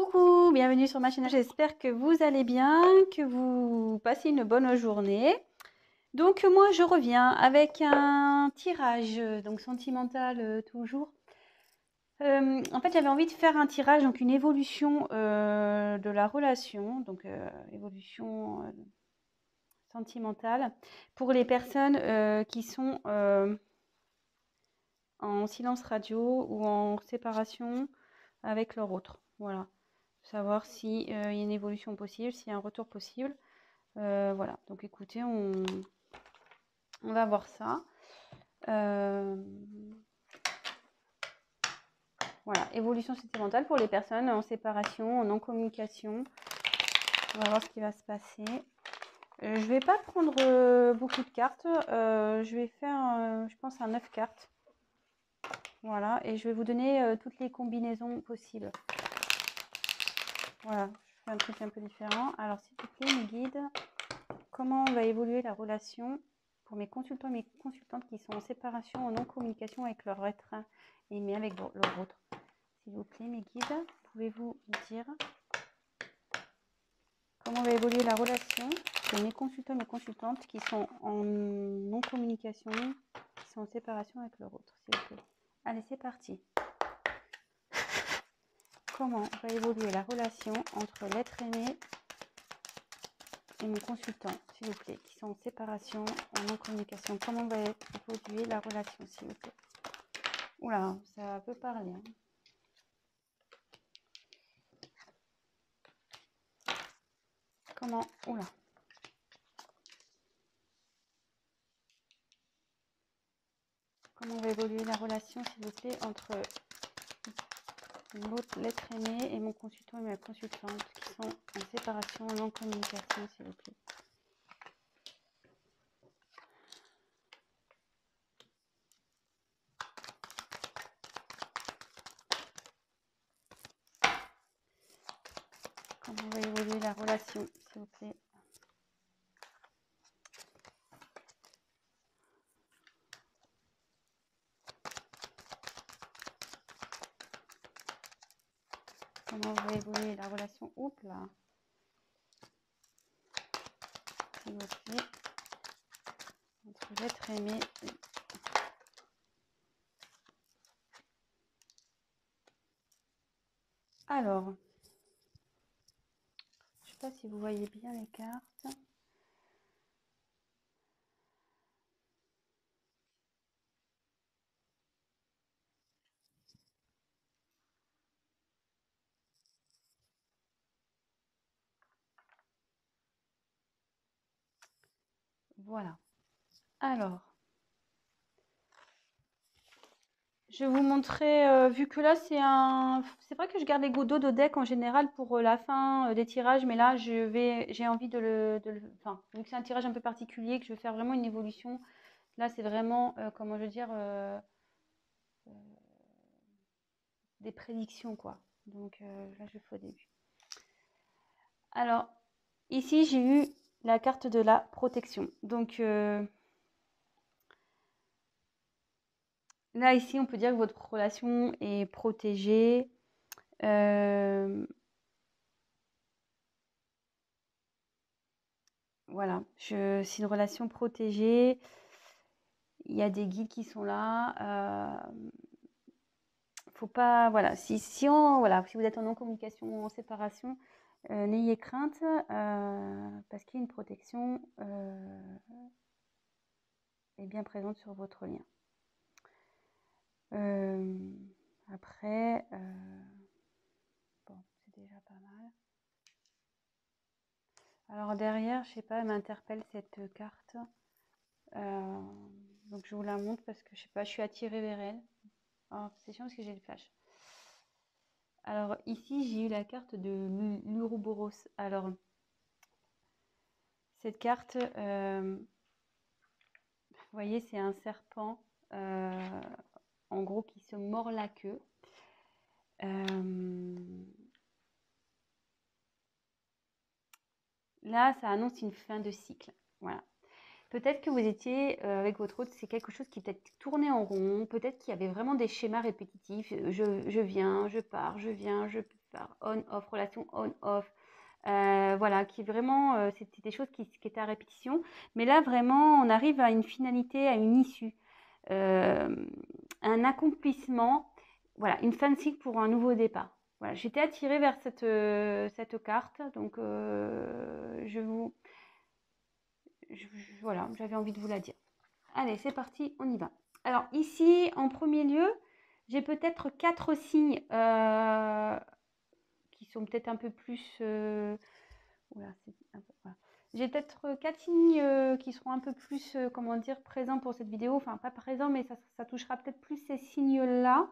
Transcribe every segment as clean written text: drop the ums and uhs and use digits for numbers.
Coucou, bienvenue sur ma chaîne. J'espère que vous allez bien, que vous passez une bonne journée. Donc moi je reviens avec un tirage, donc sentimental toujours. En fait j'avais envie de faire un tirage, donc une évolution de la relation, donc évolution sentimentale pour les personnes qui sont en silence radio ou en séparation avec leur autre. Voilà. Savoir si y a une évolution possible, s'il y a un retour possible. Voilà, donc écoutez, on va voir ça. Voilà, évolution sentimentale pour les personnes en séparation, en non-communication. On va voir ce qui va se passer. Je vais pas prendre beaucoup de cartes. Je vais faire, je pense, un 9 cartes. Voilà, et je vais vous donner toutes les combinaisons possibles. Voilà, je fais un truc un peu différent. Alors, s'il vous plaît, mes guides, comment va évoluer la relation pour mes consultants et mes consultantes qui sont en séparation, en non-communication avec leur être aimé, avec leur autre. S'il vous plaît, mes guides, pouvez-vous me dire comment va évoluer la relation de mes consultants et mes consultantes qui sont en non-communication, qui sont en séparation avec leur autre, s'il vous plaît. Allez, c'est parti. Comment va évoluer la relation entre l'être aimé et mon consultant, s'il vous plaît, qui sont en séparation, en non-communication. Comment va évoluer la relation, s'il vous plaît? Oula, ça peut parler. Hein. Comment? Oula. Comment va évoluer la relation, s'il vous plaît, entre l'être aimé et mon consultant et ma consultante qui sont en séparation, en non-communication, s'il vous plaît? Comment va évoluer la relation, s'il vous plaît? Comment va évoluer la relation? Oups là. S'il vous plaît. Entre l'être aimé et... Alors, je ne sais pas si vous voyez bien les cartes. Voilà. Alors, je vais vous montrer, vu que là c'est un... C'est vrai que je garde les dos de deck en général pour la fin des tirages, mais là j'ai envie enfin, vu que c'est un tirage un peu particulier, que je vais faire vraiment une évolution, là c'est vraiment, comment je veux dire, des prédictions quoi. Donc là je fais au début. Alors, ici j'ai eu la carte de la protection. Donc là ici on peut dire que votre relation est protégée. Voilà, c'est une relation protégée. Il y a des guides qui sont là. Faut pas, voilà, voilà, si vous êtes en non-communication ou en séparation, n'ayez crainte parce qu'il y a une protection est bien présente sur votre lien. Après, bon, c'est déjà pas mal. Alors derrière, je sais pas, elle m'interpelle cette carte. Donc je vous la montre parce que je sais pas, je suis attirée vers elle. Oh, c'est chiant parce que j'ai le flash. Alors ici, j'ai eu la carte de l'Ouroboros. Alors, cette carte, vous voyez, c'est un serpent, en gros, qui se mord la queue. Là, ça annonce une fin de cycle. Voilà. Peut-être que vous étiez avec votre hôte, c'est quelque chose qui peut-être tournait en rond, peut-être qu'il y avait vraiment des schémas répétitifs. Je viens, je pars, je viens, je pars, on-off, relation on-off. Voilà, qui vraiment, c'était des choses qui étaient à répétition. Mais là, vraiment, on arrive à une finalité, à une issue, un accomplissement, voilà, une fin de cycle pour un nouveau départ. Voilà, j'étais attirée vers cette carte, donc voilà, j'avais envie de vous la dire. Allez, c'est parti, on y va. Alors ici, en premier lieu, j'ai peut-être 4 signes qui sont peut-être un peu plus... voilà. J'ai peut-être 4 signes qui seront un peu plus, comment dire, présents pour cette vidéo. Enfin, pas présents, mais ça touchera peut-être plus ces signes-là.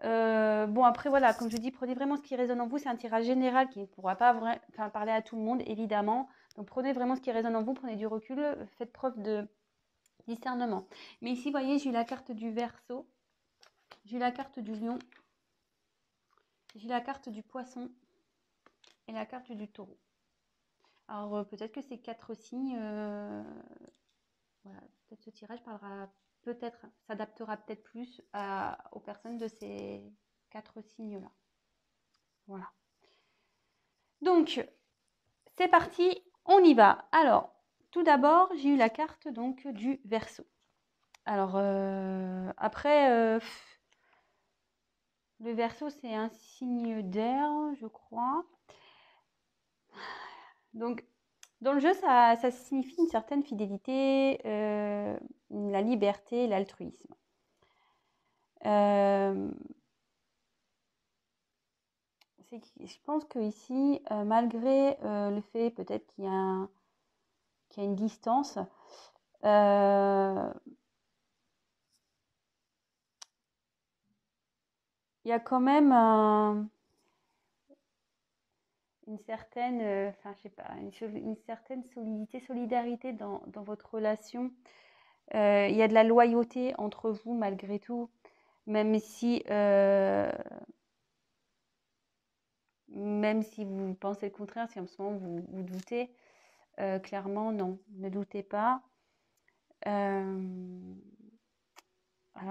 Bon, après, voilà, comme je dis, prenez vraiment ce qui résonne en vous. C'est un tirage général qui ne pourra pas parler à tout le monde, évidemment. Donc, prenez vraiment ce qui résonne en vous, prenez du recul, faites preuve de discernement. Mais ici, vous voyez, j'ai eu la carte du Verseau, j'ai eu la carte du Lion, j'ai eu la carte du Poisson et la carte du Taureau. Alors, peut-être que ces 4 signes, voilà, peut-être ce tirage parlera, peut-être, s'adaptera peut-être plus aux personnes de ces 4 signes-là. Voilà. Donc, c'est parti, on y va. Alors, tout d'abord, j'ai eu la carte donc du Verseau. Alors, après, le Verseau, c'est un signe d'air, je crois. Donc, dans le jeu, ça signifie une certaine fidélité, la liberté, l'altruisme. Je pense que ici, malgré le fait peut-être qu'il y a une distance, il y a quand même une certaine, enfin, je sais pas, une certaine solidité, solidarité dans votre relation. Il y a de la loyauté entre vous malgré tout, même si vous pensez le contraire, si en ce moment vous doutez, clairement non, ne doutez pas. Alors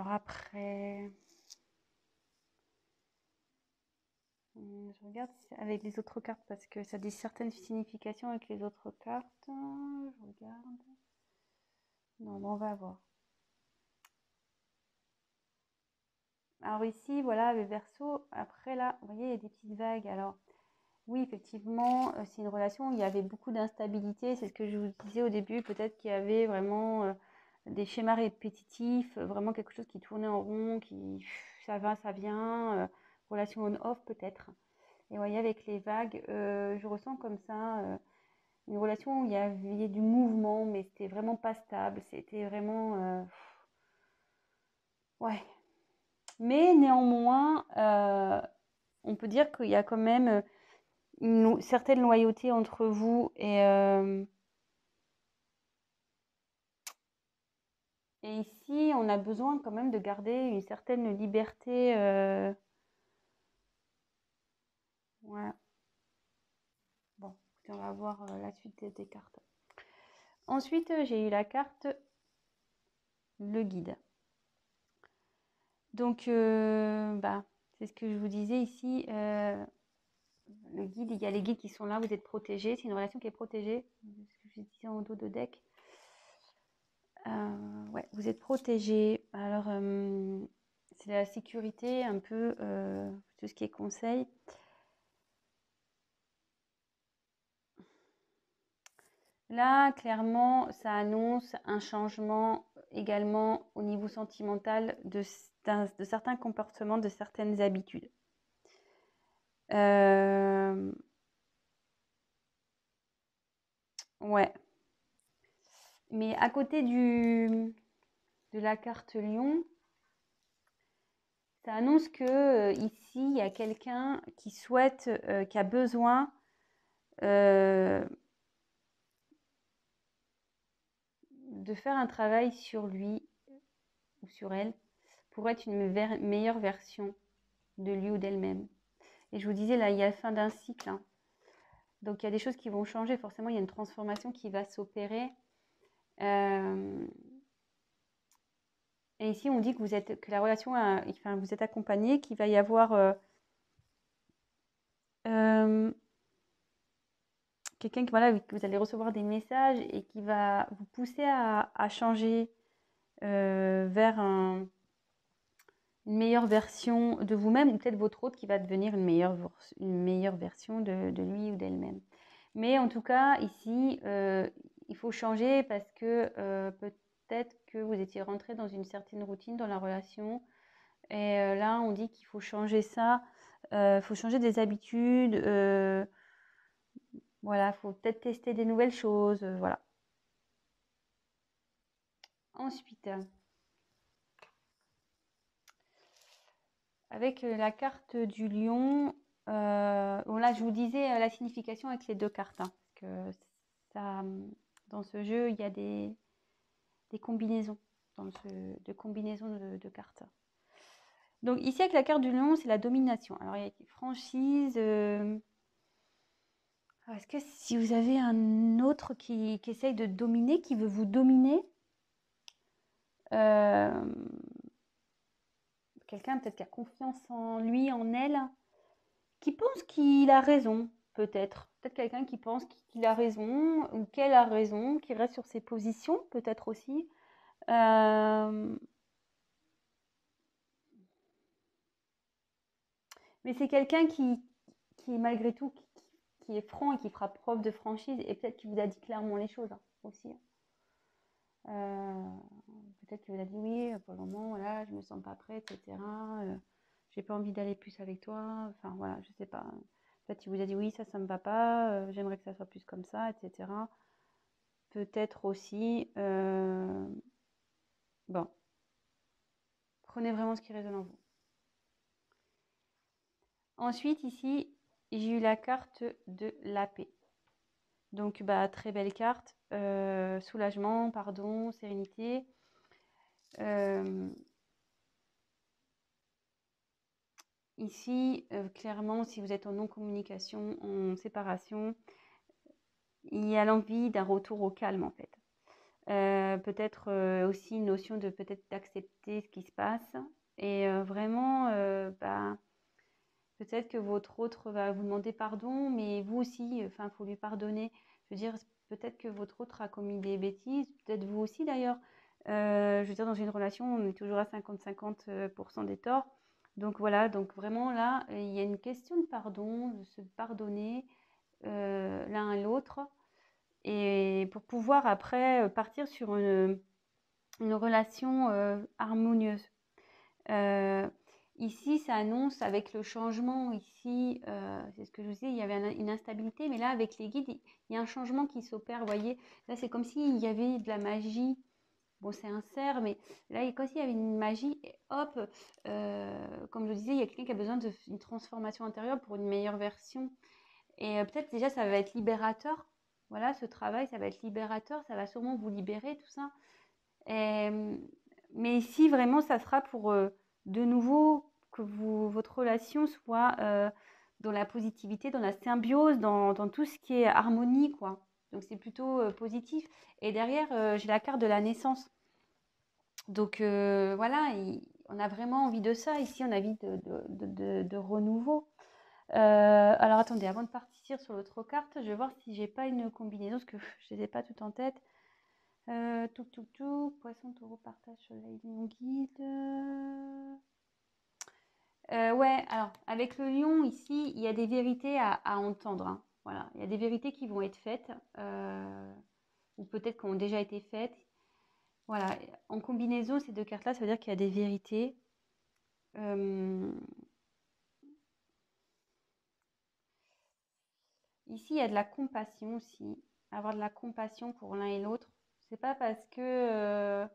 après, je regarde avec les autres cartes parce que ça a des certaines significations avec les autres cartes. Je regarde. Non, bon, on va voir. Alors ici, voilà, le Verseau. Après là, vous voyez, il y a des petites vagues. Alors oui, effectivement, c'est une relation où il y avait beaucoup d'instabilité. C'est ce que je vous disais au début. Peut-être qu'il y avait vraiment des schémas répétitifs, vraiment quelque chose qui tournait en rond, ça va, ça vient. Relation on-off peut-être. Et vous voyez, avec les vagues, je ressens comme ça une relation où il y avait du mouvement, mais c'était vraiment pas stable. C'était vraiment... ouais. Mais néanmoins, on peut dire qu'il y a quand même une certaine loyauté entre vous et ici, on a besoin quand même de garder une certaine liberté. Voilà. Bon, écoutez, on va voir la suite des cartes. Ensuite, j'ai eu la carte le guide. Donc, c'est ce que je vous disais ici. Le guide, il y a les guides qui sont là, vous êtes protégés. C'est une relation qui est protégée. Ce que je disais en dos de deck. Ouais, vous êtes protégés. Alors, c'est la sécurité, un peu tout ce qui est conseil. Là, clairement, ça annonce un changement également au niveau sentimental de certains comportements, de certaines habitudes. Ouais. Mais à côté de la carte Lion, ça annonce que ici, il y a quelqu'un qui souhaite, qui a besoin de faire un travail sur lui ou sur elle pour être une meilleure version de lui ou d'elle-même. Et je vous disais, là, il y a la fin d'un cycle. Hein. Donc, il y a des choses qui vont changer. Forcément, il y a une transformation qui va s'opérer. Euh, et ici, on dit que la relation, enfin, vous êtes accompagné, qu'il va y avoir quelqu'un qui, voilà, que vous allez recevoir des messages et qui va vous pousser à changer vers une meilleure version de vous-même, ou peut-être votre autre qui va devenir une meilleure version de lui ou d'elle-même. Mais en tout cas, ici, il faut changer parce que peut-être que vous étiez rentré dans une certaine routine dans la relation. Et là, on dit qu'il faut changer ça. Il faut changer des habitudes. Voilà, il faut peut-être tester des nouvelles choses. Voilà. Ensuite, avec la carte du lion, bon là, je vous disais la signification avec les deux cartes, hein, parce que ça, dans ce jeu, il y a des combinaisons, de combinaisons de cartes. Donc ici, avec la carte du lion, c'est la domination. Alors, il y a écrit franchise. Est-ce que si vous avez un autre qui essaye de dominer, qui veut vous dominer, quelqu'un peut-être qui a confiance en lui, en elle, qui pense qu'il a raison, peut-être. Peut-être quelqu'un qui pense qu'il a raison ou qu'elle a raison, qui reste sur ses positions, peut-être aussi. Mais c'est quelqu'un qui malgré tout, qui est franc et qui fera preuve de franchise et peut-être qui vous a dit clairement les choses hein, aussi. Peut-être qu'il vous a dit oui, pour le moment, voilà, je me sens pas prête, etc. J'ai pas envie d'aller plus avec toi. Enfin voilà, je sais pas. Peut-être qu'il vous a dit oui, ça me va pas, j'aimerais que ça soit plus comme ça, etc. Peut-être aussi. Bon, prenez vraiment ce qui résonne en vous. Ensuite, ici, j'ai eu la carte de la paix. Donc, bah, très belle carte. Soulagement, pardon, sérénité. Ici, clairement, si vous êtes en non-communication, en séparation, il y a l'envie d'un retour au calme, en fait. Peut-être aussi une notion de peut-être d'accepter ce qui se passe. Et vraiment, bah, peut-être que votre autre va vous demander pardon, mais vous aussi, enfin, il faut lui pardonner. Je veux dire, peut-être que votre autre a commis des bêtises, peut-être vous aussi d'ailleurs. Je veux dire, dans une relation, on est toujours à 50-50% des torts. Donc voilà, donc vraiment là, il y a une question de pardon, de se pardonner l'un à l'autre. Et pour pouvoir après partir sur une relation harmonieuse. Ici, ça annonce avec le changement, ici, c'est ce que je vous disais, il y avait une instabilité, mais là, avec les guides, il y a un changement qui s'opère, vous voyez. Là, c'est comme s'il y avait de la magie. Bon, c'est un cerf, mais là, comme s'il y avait une magie, et hop, comme je disais, il y a quelqu'un qui a besoin d'une transformation intérieure pour une meilleure version. Et peut-être déjà, ça va être libérateur. Voilà, ce travail, ça va être libérateur, ça va sûrement vous libérer, tout ça. Et, mais ici, vraiment, ça sera pour de nouveau que votre relation soit dans la positivité, dans la symbiose, dans tout ce qui est harmonie, quoi. Donc, c'est plutôt positif. Et derrière, j'ai la carte de la naissance. Donc, voilà, on a vraiment envie de ça. Ici, on a envie de renouveau. Alors, attendez, avant de partir sur l'autre carte, je vais voir si j'ai pas une combinaison, parce que je ne les ai pas toutes en tête. Poisson, taureau, partage, soleil, lion, guide. Ouais, alors, avec le lion, ici, il y a des vérités à entendre. Hein. Voilà, il y a des vérités qui vont être faites, ou peut-être qui ont déjà été faites. Voilà, en combinaison, ces deux cartes-là, ça veut dire qu'il y a des vérités. Ici, il y a de la compassion aussi. Avoir de la compassion pour l'un et l'autre. C'est pas parce que je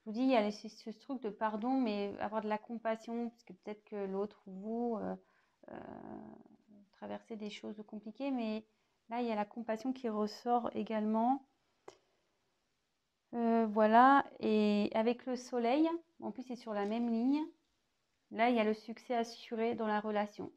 vous dis, il y a ce truc de pardon, mais avoir de la compassion, parce que peut-être que l'autre ou vous traversez des choses compliquées, mais là, il y a la compassion qui ressort également. Voilà, et avec le soleil, en plus c'est sur la même ligne, là, il y a le succès assuré dans la relation.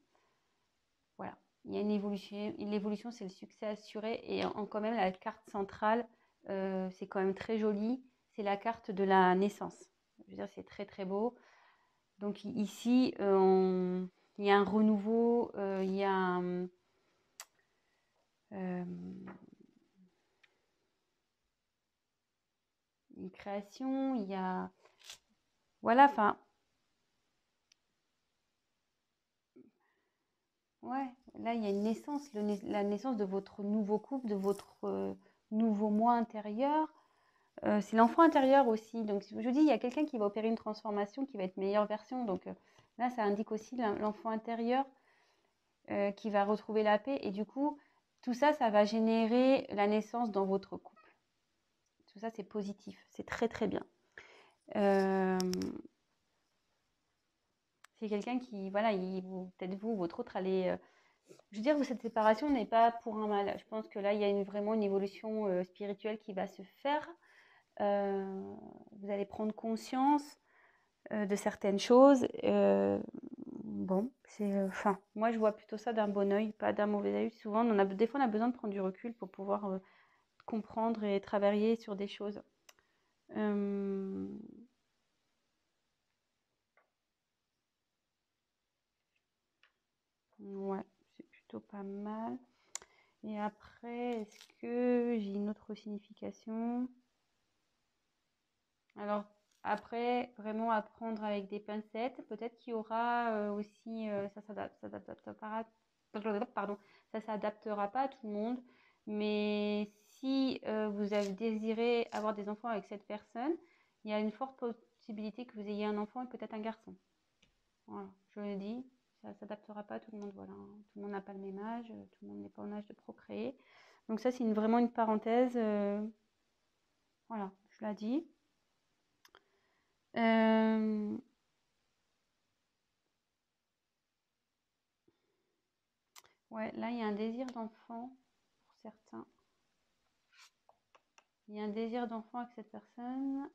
Voilà, il y a une évolution, l'évolution c'est le succès assuré, et quand même la carte centrale, c'est quand même très joli. C'est la carte de la naissance. Je veux dire, c'est très très beau. Donc ici, il y a un renouveau, il y a une création, il y a... Voilà, enfin, ouais, là, il y a une naissance, la naissance de votre nouveau couple, de votre nouveau moi intérieur. C'est l'enfant intérieur aussi. Donc, je vous dis, il y a quelqu'un qui va opérer une transformation qui va être meilleure version. Donc, là, ça indique aussi l'enfant intérieur qui va retrouver la paix. Et du coup, tout ça, ça va générer la naissance dans votre couple. Tout ça, c'est positif. C'est très, très bien. C'est quelqu'un qui, voilà, peut-être vous, votre autre, allez... je veux dire, cette séparation n'est pas pour un mal. Je pense que là, il y a vraiment une évolution spirituelle qui va se faire. Vous allez prendre conscience de certaines choses. Bon, enfin, moi, je vois plutôt ça d'un bon oeil, pas d'un mauvais oeil. Souvent, des fois, on a besoin de prendre du recul pour pouvoir comprendre et travailler sur des choses. Ouais, c'est plutôt pas mal. Et après, est-ce que j'ai une autre signification? Alors, après, vraiment apprendre avec des pincettes. Peut-être qu'il y aura aussi, pardon, ça s'adaptera pas à tout le monde. Mais si vous avez désiré avoir des enfants avec cette personne, il y a une forte possibilité que vous ayez un enfant et peut-être un garçon. Voilà, je le dis, ça ne s'adaptera pas à tout le monde. Voilà, hein. Tout le monde n'a pas le même âge, tout le monde n'est pas en âge de procréer. Donc ça, c'est vraiment une parenthèse. Voilà, je l'ai dit. Ouais, là, il y a un désir d'enfant pour certains. Il y a un désir d'enfant avec cette personne.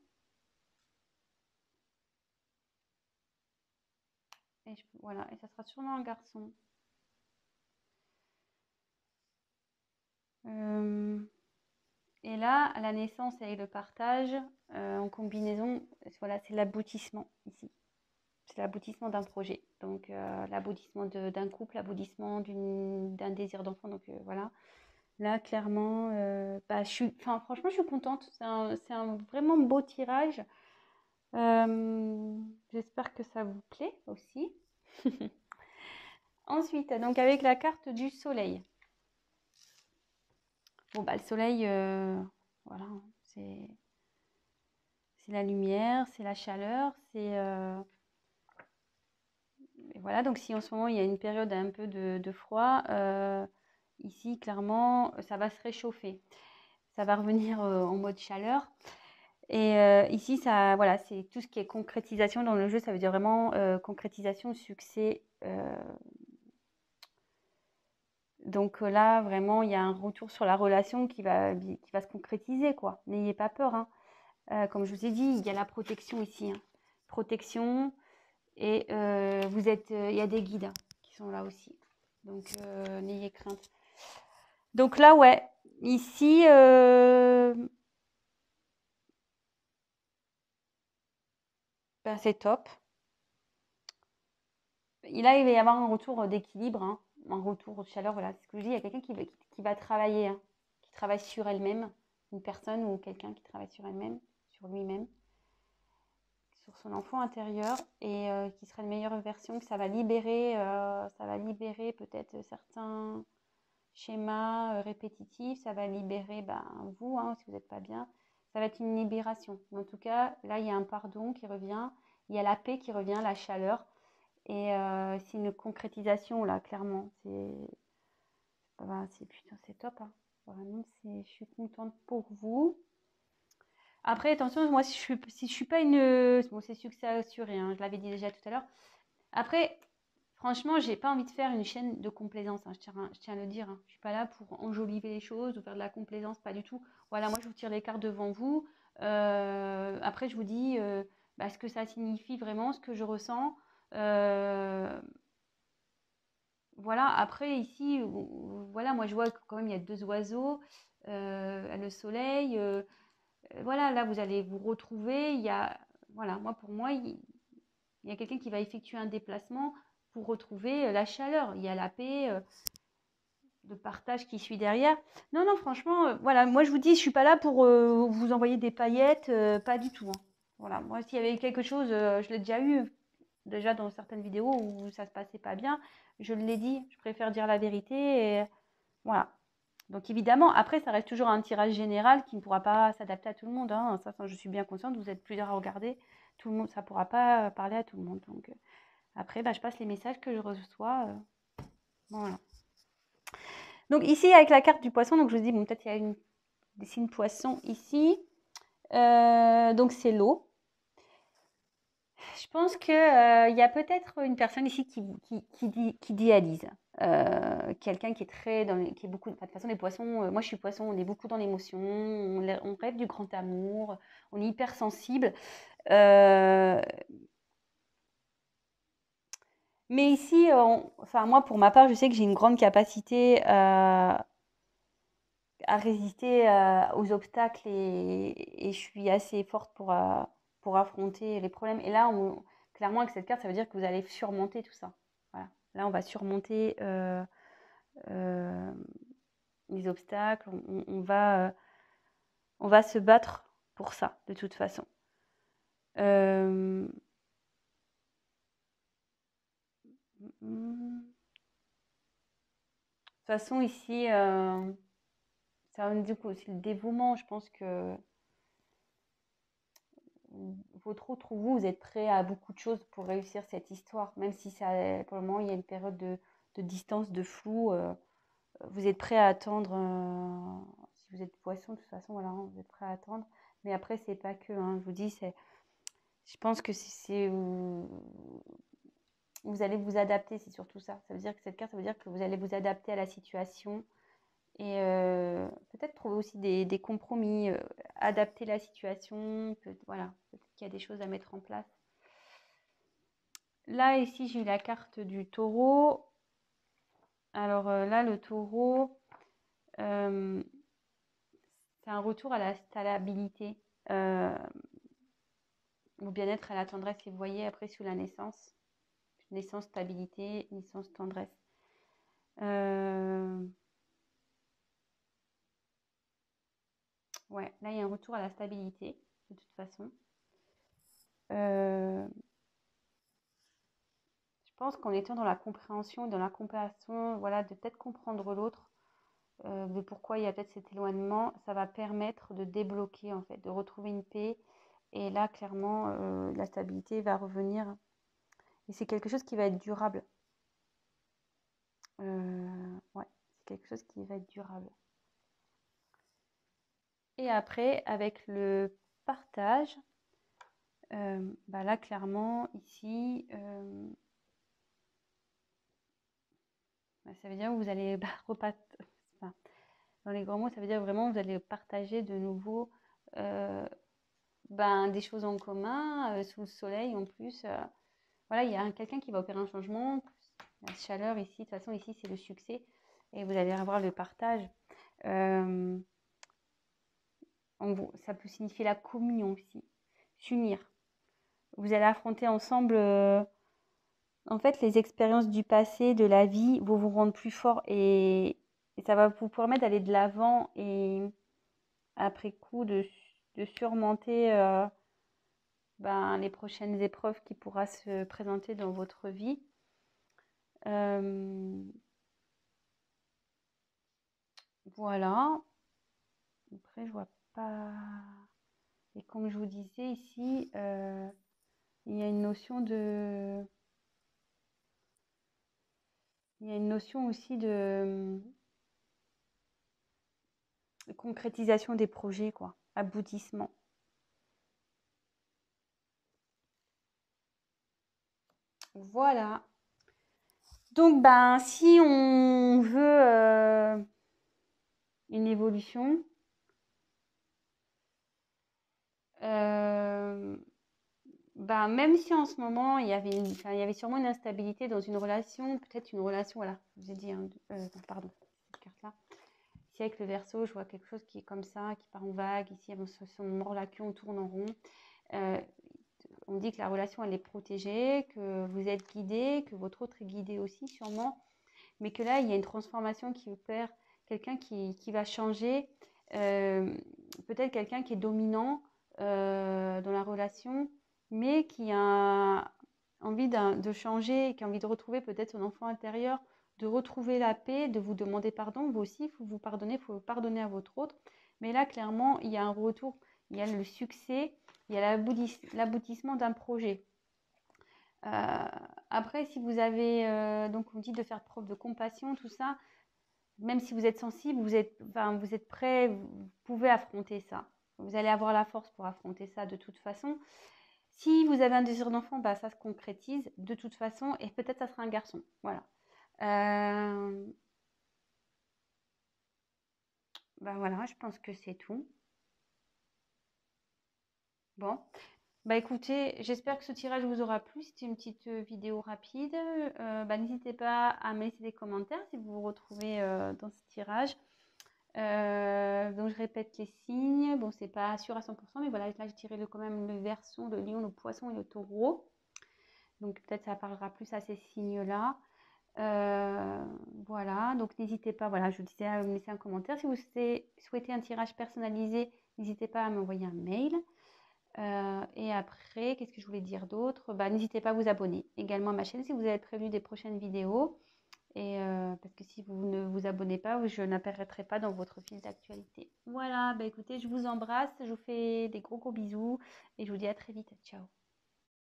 Et voilà, et ça sera sûrement un garçon. Et là, à la naissance et le partage, en combinaison, voilà, c'est l'aboutissement ici. C'est l'aboutissement d'un projet. Donc, l'aboutissement d'un couple, l'aboutissement d'un désir d'enfant. Donc, voilà. Là, clairement, franchement, je suis contente. C'est un vraiment beau tirage. J'espère que ça vous plaît aussi. Ensuite, donc avec la carte du soleil. Bon, bah, le soleil, voilà, c'est la lumière, c'est la chaleur, et voilà, donc si en ce moment il y a une période un peu de froid, ici, clairement, ça va se réchauffer. Ça va revenir en mode chaleur. Et ici, ça, voilà, c'est tout ce qui est concrétisation dans le jeu. Ça veut dire vraiment concrétisation, succès. Donc là, vraiment, il y a un retour sur la relation qui va se concrétiser, quoi. N'ayez pas peur, hein. Comme je vous ai dit, il y a la protection ici, hein. Protection. Et il y a des guides qui sont là aussi. Donc, n'ayez crainte. Donc là, ouais, ici, c'est top. Là, il va y avoir un retour d'équilibre, hein, un retour de chaleur. Voilà, c'est ce que je dis. Il y a quelqu'un qui va travailler, hein, qui travaille sur elle-même, une personne ou quelqu'un qui travaille sur elle-même, sur lui-même, sur son enfant intérieur et qui sera une meilleure version, que ça va libérer peut-être certains schémas répétitifs, ça va libérer vous, hein, si vous n'êtes pas bien. Ça va être une libération. Mais en tout cas, là, il y a un pardon qui revient, il y a la paix qui revient, la chaleur. Et c'est une concrétisation, là, clairement. C'est top, hein. Vraiment, je suis contente pour vous. Après, attention, moi, si je suis pas une... Bon, c'est succès assuré, hein, je l'avais dit déjà tout à l'heure. Après, franchement, j'ai pas envie de faire une chaîne de complaisance, hein, je tiens à le dire, hein. Je suis pas là pour enjoliver les choses ou faire de la complaisance, pas du tout. Voilà, moi, je vous tire les cartes devant vous. Après, je vous dis ce que ça signifie vraiment, ce que je ressens. Voilà, après, ici, voilà, moi, je vois que quand même, il y a deux oiseaux. le soleil. Voilà, là, vous allez vous retrouver. Voilà, pour moi, il y a quelqu'un qui va effectuer un déplacement pour retrouver la chaleur. Il y a la paix, le partage qui suit derrière. Non, non, franchement, voilà, moi, je vous dis, je suis pas là pour vous envoyer des paillettes, pas du tout, hein. Voilà, moi, s'il y avait quelque chose, je l'ai déjà eu, déjà dans certaines vidéos où ça se passait pas bien, je l'ai dit, je préfère dire la vérité, et voilà. Donc évidemment, après, ça reste toujours un tirage général qui ne pourra pas s'adapter à tout le monde, hein. Ça, je suis bien consciente, vous êtes plusieurs à regarder, tout le monde, ça ne pourra pas parler à tout le monde. Donc après, je passe les messages que je reçois. Voilà. Donc ici, avec la carte du poisson, donc je vous dis, bon, peut-être il y a des signes poissons ici. Donc c'est l'eau. Je pense qu'il y a peut-être une personne ici qui dialyse. Quelqu'un qui est qui est beaucoup. Enfin, de toute façon, les poissons, moi je suis poisson, on est beaucoup dans l'émotion, on rêve du grand amour, on est hypersensible. Mais ici, enfin, moi pour ma part, je sais que j'ai une grande capacité à résister aux obstacles et je suis assez forte pour affronter les problèmes. Et là, clairement, avec cette carte, ça veut dire que vous allez surmonter tout ça. Voilà. Là, on va surmonter les obstacles. On va se battre pour ça, de toute façon. De toute façon, ici, ça indique aussi le dévouement. Je pense que votre autre vous êtes prêt à beaucoup de choses pour réussir cette histoire, même si ça, pour le moment il y a une période de distance, de flou. Vous êtes prêt à attendre. Si vous êtes poisson, de toute façon, voilà, hein, vous êtes prêt à attendre. Mais après, c'est pas que. Hein, je vous dis, je pense que vous allez vous adapter, c'est surtout ça. Ça veut dire que cette carte, ça veut dire que vous allez vous adapter à la situation et peut-être trouver aussi des compromis, adapter la situation. Voilà, peut-être qu'il y a des choses à mettre en place. Là, ici, j'ai eu la carte du taureau. Alors là, le taureau, c'est un retour à la stabilité, au bien-être, à la tendresse. Et vous voyez, après, sous la naissance, naissance, stabilité, naissance, tendresse. Ouais, là, il y a un retour à la stabilité, de toute façon. Je pense qu'en étant dans la compréhension, dans la compassion, voilà, de peut-être comprendre l'autre, de pourquoi il y a peut-être cet éloignement, ça va permettre de débloquer, en fait, de retrouver une paix. Et là, clairement, la stabilité va revenir. Et c'est quelque chose qui va être durable. Ouais, c'est quelque chose qui va être durable. Et après, avec le partage, bah là, clairement, ici, ça veut dire que vous allez enfin, dans les grands mots, ça veut dire vraiment que vous allez partager de nouveau des choses en commun, sous le soleil en plus. Voilà, il y a quelqu'un qui va opérer un changement. La chaleur ici, de toute façon, ici, c'est le succès. Et vous allez avoir le partage. Ça peut signifier la communion aussi. S'unir. Vous allez affronter ensemble, en fait, les expériences du passé, de la vie, vont vous rendre plus fort et ça va vous permettre d'aller de l'avant et après coup de surmonter les prochaines épreuves qui pourra se présenter dans votre vie. Voilà. Après, je vois pas. Et comme je vous disais ici, il y a une notion aussi de concrétisation des projets, quoi, aboutissement. Voilà. Donc, si on veut une évolution, même si en ce moment, il y avait sûrement une instabilité dans une relation, peut-être une relation, voilà, je vous ai dit, pardon, cette carte-là. Ici, avec le Verseau, je vois quelque chose qui est comme ça, qui part en vague. Ici, on mord la queue, on tourne en rond. On dit que la relation, elle est protégée, que vous êtes guidé, que votre autre est guidé aussi, sûrement. Mais que là, il y a une transformation qui opère, quelqu'un qui va changer, peut-être quelqu'un qui est dominant dans la relation, mais qui a envie de changer, qui a envie de retrouver peut-être son enfant intérieur, de retrouver la paix, de vous demander pardon. Vous aussi, il faut vous pardonner, il faut pardonner à votre autre. Mais là, clairement, il y a un retour, il y a le succès, il y a l'aboutissement d'un projet. Après, si vous avez, donc on dit de faire preuve de compassion, tout ça, même si vous êtes sensible, vous êtes prêt, vous pouvez affronter ça. Vous allez avoir la force pour affronter ça de toute façon. Si vous avez un désir d'enfant, bah, ça se concrétise de toute façon et peut-être ça sera un garçon. Voilà. Bah voilà, je pense que c'est tout. Bon. Bah écoutez, j'espère que ce tirage vous aura plu. C'était une petite vidéo rapide. Bah, n'hésitez pas à me laisser des commentaires si vous vous retrouvez dans ce tirage. Donc je répète les signes. Bon, c'est pas sûr à 100%, mais voilà, là j'ai tiré quand même le Verseau, le Lion, le Poisson et le Taureau. Donc peut-être ça parlera plus à ces signes-là. Voilà, donc n'hésitez pas, voilà, je vous disais à me laisser un commentaire. Si vous souhaitez un tirage personnalisé, n'hésitez pas à m'envoyer un mail. Et après, qu'est-ce que je voulais dire d'autre? Bah, n'hésitez pas à vous abonner également à ma chaîne si vous êtes prévenu des prochaines vidéos. Et parce que si vous ne vous abonnez pas, je n'apparaîtrai pas dans votre fil d'actualité. Voilà, bah écoutez, je vous embrasse, je vous fais des gros bisous et je vous dis à très vite. Ciao.